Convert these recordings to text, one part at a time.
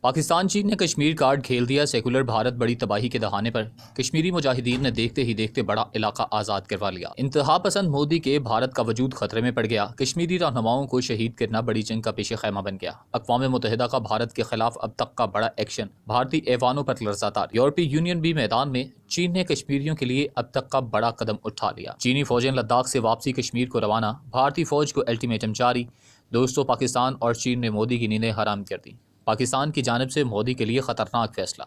پاکستان چین نے کشمیر کارڈ کھیل دیا، سیکولر بھارت بڑی تباہی کے دہانے پر کشمیری مجاہدین نے دیکھتے ہی دیکھتے بڑا علاقہ آزاد کروا لیا۔ انتہا پسند مودی کے بھارت کا وجود خطرے میں پڑ گیا، کشمیری رہنماؤں کو شہید کرنا بڑی جنگ کا پیش خیمہ بن گیا۔ اقوام متحدہ کا بھارت کے خلاف اب تک کا بڑا ایکشن بھارتی ایوانوں پر لرزہ تار۔ یورپی یونین بھی میدان میں، چین نے کشمیریوں کے لیے اب تک کا بڑا قدم اٹھا لیا۔ چینی فوجیں لداخ سے واپسی کشمیر کو روانہ، بھارتی فوج کو الٹیمیٹم جاری۔ دوستو، پاکستان اور چین نے مودی کی نیندیں حرام کر دیں۔ پاکستان کی جانب سے مودی کے لیے خطرناک فیصلہ۔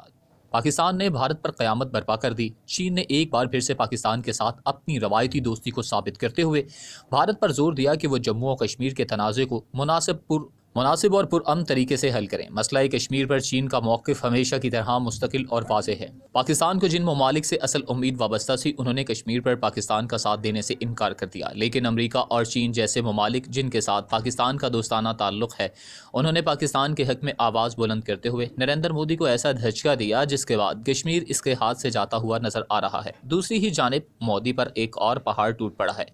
پاکستان نے بھارت پر قیامت برپا کر دی۔ چین نے ایک بار پھر سے پاکستان کے ساتھ اپنی روایتی دوستی کو ثابت کرتے ہوئے بھارت پر زور دیا کہ وہ جموں و کشمیر کے تنازع کو مناسب اور پرامن طریقے سے حل کریں۔ مسئلہ کشمیر پر چین کا موقف ہمیشہ کی طرح مستقل اور واضح ہے۔ پاکستان کو جن ممالک سے اصل امید وابستہ تھی، انہوں نے کشمیر پر پاکستان کا ساتھ دینے سے انکار کر دیا، لیکن امریکہ اور چین جیسے ممالک جن کے ساتھ پاکستان کا دوستانہ تعلق ہے، انہوں نے پاکستان کے حق میں آواز بلند کرتے ہوئے نریندر مودی کو ایسا دھچکا دیا جس کے بعد کشمیر اس کے ہاتھ سے جاتا ہوا نظر آ رہا ہے۔ دوسری ہی جانب مودی پر ایک اور پہاڑ ٹوٹ پڑا ہے،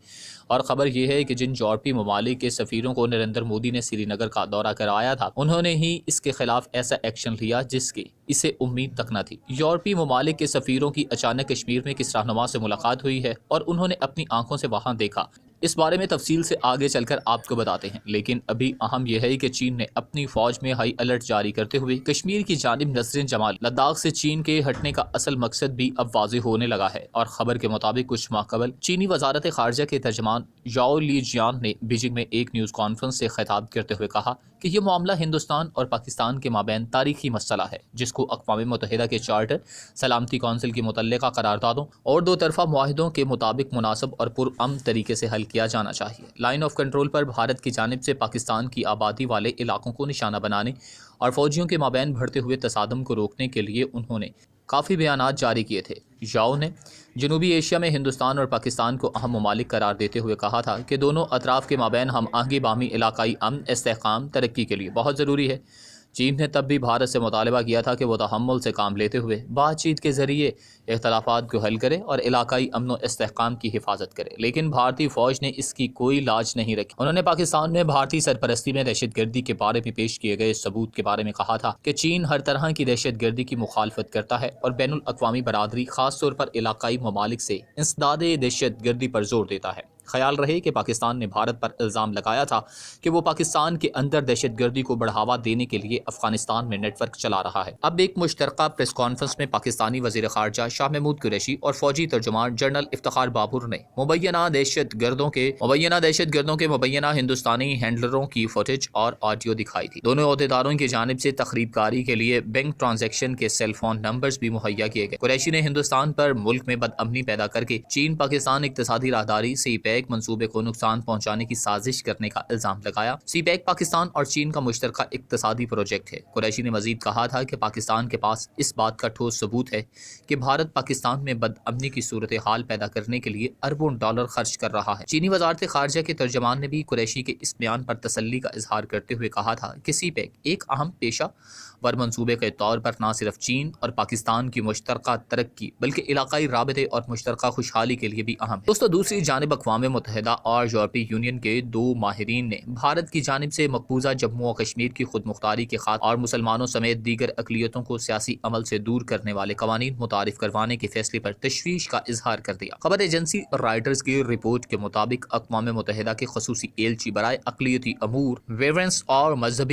اور خبر یہ ہے کہ جن یورپی ممالک کے سفیروں کو نریندر مودی نے سری نگر کا دورہ کرایا تھا، انہوں نے ہی اس کے خلاف ایسا ایکشن لیا جس کی اسے امید تک نہ تھی۔ یورپی ممالک کے سفیروں کی اچانک کشمیر میں کس رہنما سے ملاقات ہوئی ہے اور انہوں نے اپنی آنکھوں سے وہاں دیکھا، اس بارے میں تفصیل سے آگے چل کر آپ کو بتاتے ہیں، لیکن ابھی اہم یہ ہے کہ چین نے اپنی فوج میں ہائی الرٹ جاری کرتے ہوئے کشمیر کی جانب نظریں جما لی۔ لداخ سے چین کے ہٹنے کا اصل مقصد بھی اب واضح ہونے لگا ہے، اور خبر کے مطابق کچھ ماہ قبل چینی وزارت خارجہ کے ترجمان یاؤ لی جیان نے بیجنگ میں ایک نیوز کانفرنس سے خطاب کرتے ہوئے کہا کہ یہ معاملہ ہندوستان اور پاکستان کے مابین تاریخی مسئلہ ہے، جس کو اقوام متحدہ کے چارٹر، سلامتی کونسل کی متعلقہ قراردادوں اور دو طرفہ معاہدوں کے مطابق مناسب اور پرامن طریقے سے حل کیا جانا چاہیے۔ لائن آف کنٹرول پر بھارت کی جانب سے پاکستان کی آبادی والے علاقوں کو نشانہ بنانے اور فوجیوں کے مابین بڑھتے ہوئے تصادم کو روکنے کے لیے انہوں نے کافی بیانات جاری کیے تھے۔ یاؤ نے جنوبی ایشیا میں ہندوستان اور پاکستان کو اہم ممالک قرار دیتے ہوئے کہا تھا کہ دونوں اطراف کے مابین ہم آہنگی باہمی علاقائی امن، استحکام، ترقی کے لیے بہت ضروری ہے۔ چین نے تب بھی بھارت سے مطالبہ کیا تھا کہ وہ تحمل سے کام لیتے ہوئے بات چیت کے ذریعے اختلافات کو حل کرے اور علاقائی امن و استحکام کی حفاظت کرے، لیکن بھارتی فوج نے اس کی کوئی لاج نہیں رکھی۔ انہوں نے پاکستان میں بھارتی سرپرستی میں دہشت گردی کے بارے میں پیش کیے گئے ثبوت کے بارے میں کہا تھا کہ چین ہر طرح کی دہشت گردی کی مخالفت کرتا ہے اور بین الاقوامی برادری، خاص طور پر علاقائی ممالک سے انسداد دہشت گردی پر زور دیتا ہے۔ خیال رہے کہ پاکستان نے بھارت پر الزام لگایا تھا کہ وہ پاکستان کے اندر دہشت گردی کو بڑھاوا دینے کے لیے افغانستان میں نیٹ ورک چلا رہا ہے۔ اب ایک مشترکہ پریس کانفرنس میں پاکستانی وزیر خارجہ شاہ محمود قریشی اور فوجی ترجمان جنرل افتخار بابر نے مبینہ دہشت گردوں کے مبینہ ہندوستانی ہینڈلروں کی فوٹیج اور آڈیو دکھائی تھی۔ دونوں عہدیداروں کی جانب سے تخریب کاری کے لیے بینک ٹرانزیکشن کے سیل فون نمبرز بھی مہیا کیے گئے۔ قریشی نے ہندوستان پر ملک میں بد امنی پیدا کر کے چین پاکستان اقتصادی راہداری سی پیک منصوبے کو نقصان پہنچانے کی سازش کرنے کا الزام لگایا۔ سی پیک پاکستان اور چین کا مشترکہ اقتصادی پروجیکٹ ہے۔ قریشی نے مزید کہا تھا کہ پاکستان کے پاس اس بات کا ٹھوس ثبوت ہے کہ بھارت پاکستان میں بد امنی کی صورتحال پیدا کرنے کے لیے اربوں ڈالر خرچ کر رہا ہے۔ چینی وزارت خارجہ کے ترجمان نے بھی قریشی کے اس بیان پر تسلی کا اظہار کرتے ہوئے کہا تھا کہ سی پیک ایک اہم پیشہ ور منصوبے کے طور پر نہ صرف چین اور پاکستان کی مشترکہ ترقی بلکہ علاقائی رابطے اور مشترکہ خوشحالی کے لیے بھی اہم ہے۔ دوستو، دوسری جانب اقوام متحدہ اور یورپی یونین کے دو ماہرین نے بھارت کی جانب سے مقبوضہ جموں و کشمیر کی خود مختاری کے خاطر اور مسلمانوں سمیت دیگر اقلیتوں کو سیاسی عمل سے دور کرنے والے قوانین متعارف کروانے کے فیصلے پر تشویش کا اظہار کر دیا۔ خبر ایجنسی رائٹرز کی رپورٹ کے مطابق اقوام متحدہ کے خصوصی ایلچی برائے اقلیتی امور، ویورنس اور مذہب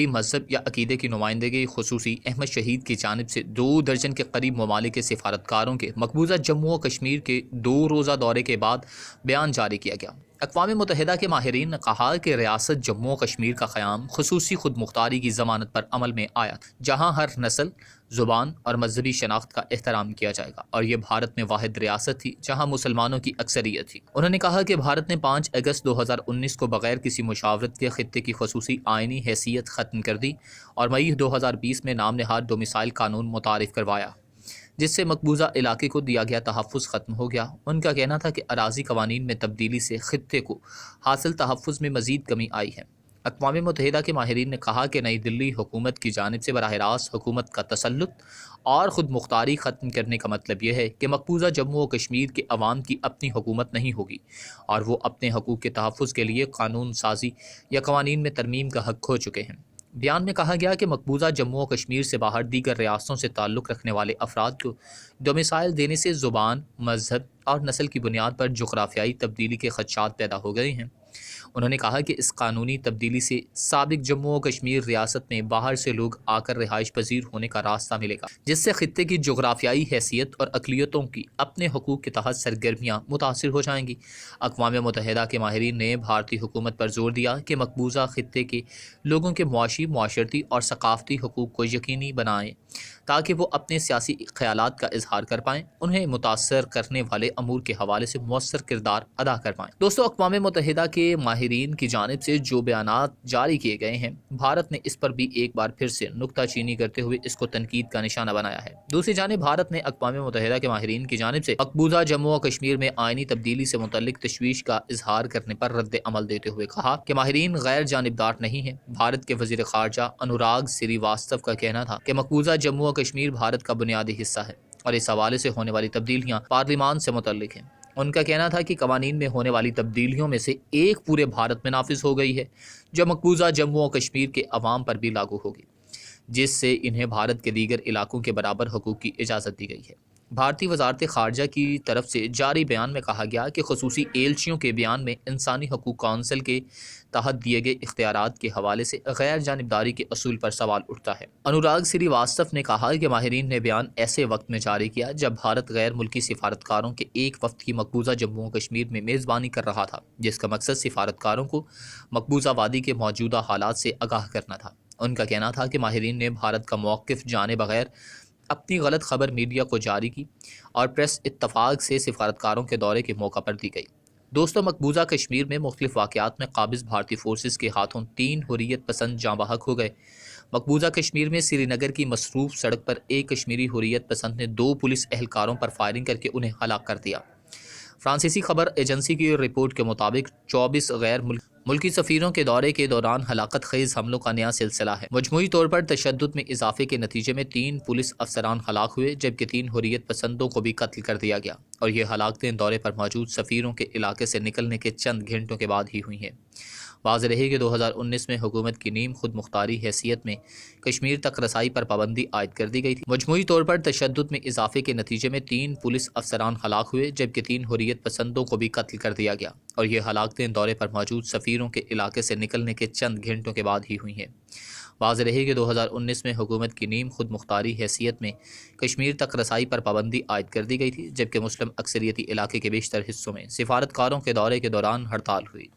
یا عقیدے کی نمائندگی خصوصی احمد شہید کی جانب سے 2 درجن کے قریب ممالک کے سفارتکاروں کے مقبوضہ جموں و کشمیر کے 2 روزہ دورے کے بعد بیان جاری کیا گیا۔ اقوام متحدہ کے ماہرین نے کہا کہ ریاست جموں و کشمیر کا قیام خصوصی خود مختاری کی ضمانت پر عمل میں آیا، جہاں ہر نسل، زبان اور مذہبی شناخت کا احترام کیا جائے گا، اور یہ بھارت میں واحد ریاست تھی جہاں مسلمانوں کی اکثریت تھی۔ انہوں نے کہا کہ بھارت نے 5 اگست 2019 کو بغیر کسی مشاورت کے خطے کی خصوصی آئینی حیثیت ختم کر دی اور مئی 2020 میں نام نہاد ڈومیسائل قانون متعارف کروایا، جس سے مقبوضہ علاقے کو دیا گیا تحفظ ختم ہو گیا۔ ان کا کہنا تھا کہ اراضی قوانین میں تبدیلی سے خطے کو حاصل تحفظ میں مزید کمی آئی ہے۔ اقوام متحدہ کے ماہرین نے کہا کہ نئی دلی حکومت کی جانب سے براہ راست حکومت کا تسلط اور خود مختاری ختم کرنے کا مطلب یہ ہے کہ مقبوضہ جموں و کشمیر کے عوام کی اپنی حکومت نہیں ہوگی اور وہ اپنے حقوق کے تحفظ کے لیے قانون سازی یا قوانین میں ترمیم کا حق کھو چکے ہیں۔ بیان میں کہا گیا کہ مقبوضہ جموں و کشمیر سے باہر دیگر ریاستوں سے تعلق رکھنے والے افراد کو ڈومیسائل دینے سے زبان، مذہب اور نسل کی بنیاد پر جغرافیائی تبدیلی کے خدشات پیدا ہو گئے ہیں۔ انہوں نے کہا کہ اس قانونی تبدیلی سے سابق جموں و کشمیر ریاست میں باہر سے لوگ آ کر رہائش پذیر ہونے کا راستہ ملے گا، جس سے خطے کی جغرافیائی حیثیت اور اقلیتوں کی اپنے حقوق کے تحت سرگرمیاں متاثر ہو جائیں گی۔ اقوام متحدہ کے ماہرین نے بھارتی حکومت پر زور دیا کہ مقبوضہ خطے کے لوگوں کے معاشی، معاشرتی اور ثقافتی حقوق کو یقینی بنائیں تاکہ وہ اپنے سیاسی خیالات کا اظہار کر پائیں، انہیں متاثر کرنے والے امور کے حوالے سے مؤثر کردار ادا کر پائیں۔ دوستو، اقوام متحدہ کے ماہرین کی جانب سے جو بیانات جاری کیے گئے ہیں، بھارت نے اس پر بھی ایک بار پھر سے نکتہ چینی کرتے ہوئے اس کو تنقید کا نشانہ بنایا ہے۔ دوسری جانب بھارت نے اقوام متحدہ کے ماہرین کی جانب سے مقبوضہ جموں و کشمیر میں آئینی تبدیلی سے متعلق تشویش کا اظہار کرنے پر رد عمل دیتے ہوئے کہا کہ ماہرین غیر جانبدار نہیں ہیں۔ بھارت کے وزیر خارجہ انوراگ سری واستو کا کہنا تھا کہ مقبوضہ جموں و کشمیر بھارت کا بنیادی حصہ ہے اور اس حوالے سے ہونے والی تبدیلیاں پارلیمان سے متعلق ہیں۔ ان کا کہنا تھا کہ قوانین میں ہونے والی تبدیلیوں میں سے ایک پورے بھارت میں نافذ ہو گئی ہے جو مقبوضہ جموں و کشمیر کے عوام پر بھی لاگو ہوگی، جس سے انہیں بھارت کے دیگر علاقوں کے برابر حقوق کی اجازت دی گئی ہے۔ بھارتی وزارت خارجہ کی طرف سے جاری بیان میں کہا گیا کہ خصوصی ایلچیوں کے بیان میں انسانی حقوق کونسل کے تحت دیے گئے اختیارات کے حوالے سے غیر جانبداری کے اصول پر سوال اٹھتا ہے۔ انوراگ سری واستو نے کہا کہ ماہرین نے بیان ایسے وقت میں جاری کیا جب بھارت غیر ملکی سفارتکاروں کے ایک وفد کی مقبوضہ جموں و کشمیر میں میزبانی کر رہا تھا، جس کا مقصد سفارتکاروں کو مقبوضہ وادی کے موجودہ حالات سے آگاہ کرنا تھا۔ ان کا کہنا تھا کہ ماہرین نے بھارت کا موقف جانے بغیر اپنی غلط خبر میڈیا کو جاری کی اور پریس اتفاق سے سفارتکاروں کے دورے کے موقع پر دی گئی۔ دوستو، مقبوضہ کشمیر میں مختلف واقعات میں قابض بھارتی فورسز کے ہاتھوں 3 حریت پسند جاں بحق ہو گئے۔ مقبوضہ کشمیر میں سری نگر کی مصروف سڑک پر ایک کشمیری حریت پسند نے 2 پولیس اہلکاروں پر فائرنگ کر کے انہیں ہلاک کر دیا۔ فرانسیسی خبر ایجنسی کی رپورٹ کے مطابق 24 غیر ملکی سفیروں کے دورے کے دوران ہلاکت خیز حملوں کا نیا سلسلہ ہے۔ مجموعی طور پر تشدد میں اضافے کے نتیجے میں 3 پولیس افسران ہلاک ہوئے جبکہ 3 حریت پسندوں کو بھی قتل کر دیا گیا، اور یہ ہلاکتیں دورے پر موجود سفیروں کے علاقے سے نکلنے کے چند گھنٹوں کے بعد ہی ہوئی ہیں۔ واضح رہے کہ 2019 میں حکومت کی نیم خود مختاری حیثیت میں کشمیر تک رسائی پر پابندی عائد کر دی گئی تھی۔ مجموعی طور پر تشدد میں اضافے کے نتیجے میں 3 پولیس افسران ہلاک ہوئے جبکہ 3 حریت پسندوں کو بھی قتل کر دیا گیا، اور یہ ہلاکتیں دورے پر موجود سفیروں کے علاقے سے نکلنے کے چند گھنٹوں کے بعد ہی ہوئی ہیں۔ واضح رہے کہ 2019 میں حکومت کی نیم خود مختاری حیثیت میں کشمیر تک رسائی پر پابندی عائد کر دی گئی تھی جبکہ مسلم اکثریتی علاقے کے بیشتر حصوں میں سفارتکاروں کے دورے کے دوران ہڑتال ہوئی۔